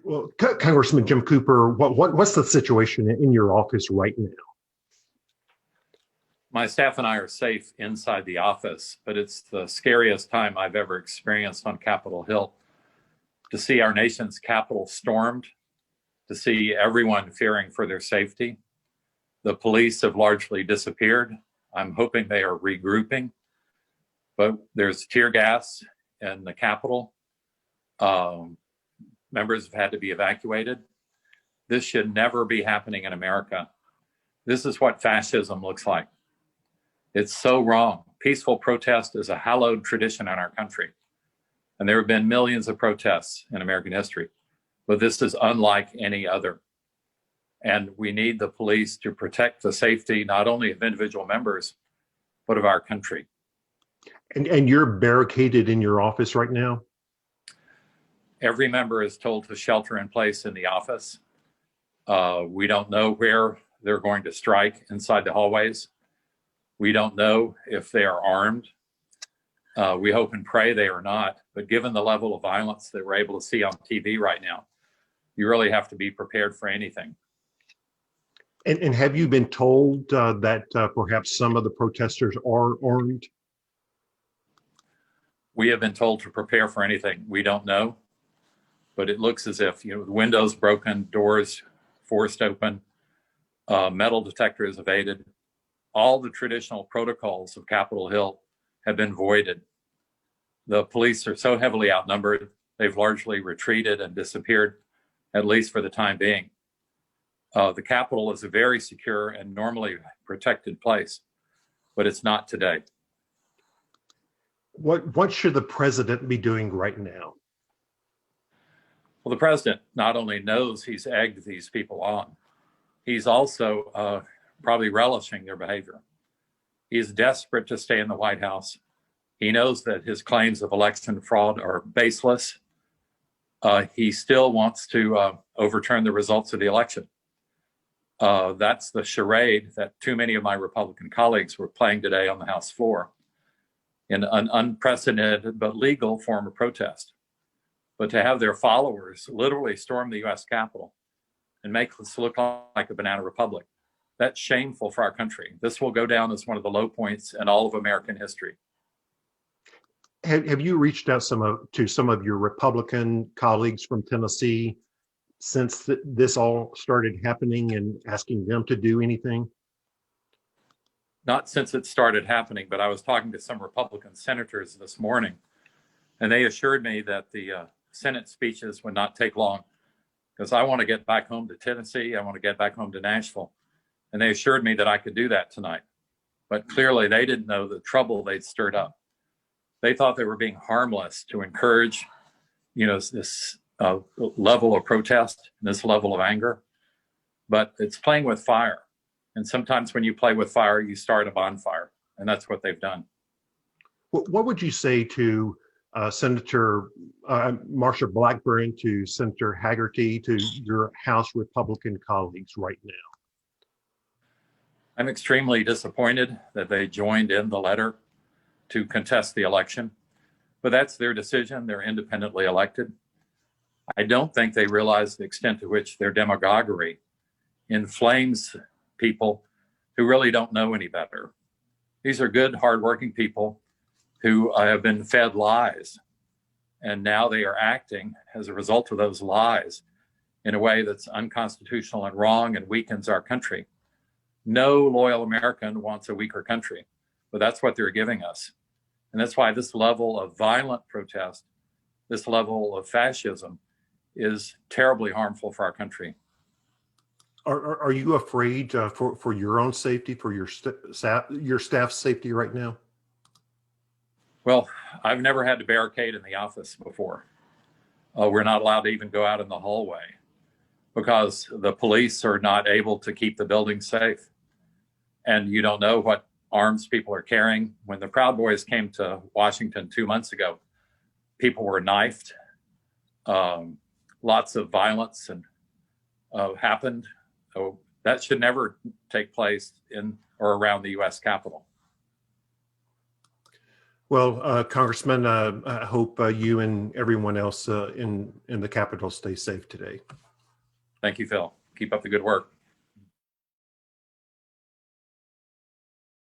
Well, Congressman Jim Cooper, what's the situation in your office right now? My staff and I are safe inside the office, but it's the scariest time I've ever experienced on Capitol Hill. To see our nation's capital stormed, to see everyone fearing for their safety. The police have largely disappeared. I'm hoping they are regrouping, but there's tear gas in the Capitol. Members have had to be evacuated. This should never be happening in America. This is what fascism looks like. It's so wrong. Peaceful protest is a hallowed tradition in our country. And there have been millions of protests in American history, but this is unlike any other. And we need the police to protect the safety, not only of individual members, but of our country. And you're barricaded in your office right now? Every member is told to shelter in place in the office. We don't know where they're going to strike inside the hallways. We don't know if they are armed. We hope and pray they are not. But given the level of violence that we're able to see on TV right now, you really have to be prepared for anything. And have you been told that perhaps some of the protesters are armed? We have been told to prepare for anything. We don't know, but it looks as if, the windows broken, doors forced open, metal detectors evaded. All the traditional protocols of Capitol Hill have been voided. The police are so heavily outnumbered, they've largely retreated and disappeared, at least for the time being. The Capitol is a very secure and normally protected place, but it's not today. What should the president be doing right now? Well, the president not only knows he's egged these people on, he's also probably relishing their behavior. He's desperate to stay in the White House. He knows that his claims of election fraud are baseless. He still wants to overturn the results of the election. That's the charade that too many of my Republican colleagues were playing today on the House floor in an unprecedented but legal form of protest. But to have their followers literally storm the US Capitol and make this look like a banana republic, that's shameful for our country. This will go down as one of the low points in all of American history. Have you reached out to some of your Republican colleagues from Tennessee since this all started happening and asking them to do anything? Not since it started happening, but I was talking to some Republican senators this morning, and they assured me that the Senate speeches would not take long because I want to get back home to Tennessee. I want to get back home to Nashville. And they assured me that I could do that tonight. But clearly they didn't know the trouble they'd stirred up. They thought they were being harmless to encourage, this level of protest, this level of anger. But it's playing with fire. And sometimes when you play with fire, you start a bonfire. And that's what they've done. What would you say to Senator Marsha Blackburn, to Senator Haggerty, to your House Republican colleagues right now? I'm extremely disappointed that they joined in the letter to contest the election, but that's their decision. They're independently elected. I don't think they realize the extent to which their demagoguery inflames people who really don't know any better. These are good, hardworking people who have been fed lies, and now they are acting as a result of those lies in a way that's unconstitutional and wrong and weakens our country. No loyal American wants a weaker country, but that's what they're giving us. And that's why this level of violent protest, this level of fascism is terribly harmful for our country. Are you afraid for your own safety, for your staff's safety right now? Well, I've never had to barricade in the office before. We're not allowed to even go out in the hallway because the police are not able to keep the building safe. And you don't know what arms people are carrying. When the Proud Boys came to Washington 2 months ago, people were knifed. Lots of violence happened. So that should never take place in or around the US Capitol. Well, Congressman, I hope you and everyone else in the Capitol stay safe today. Thank you, Phil. Keep up the good work.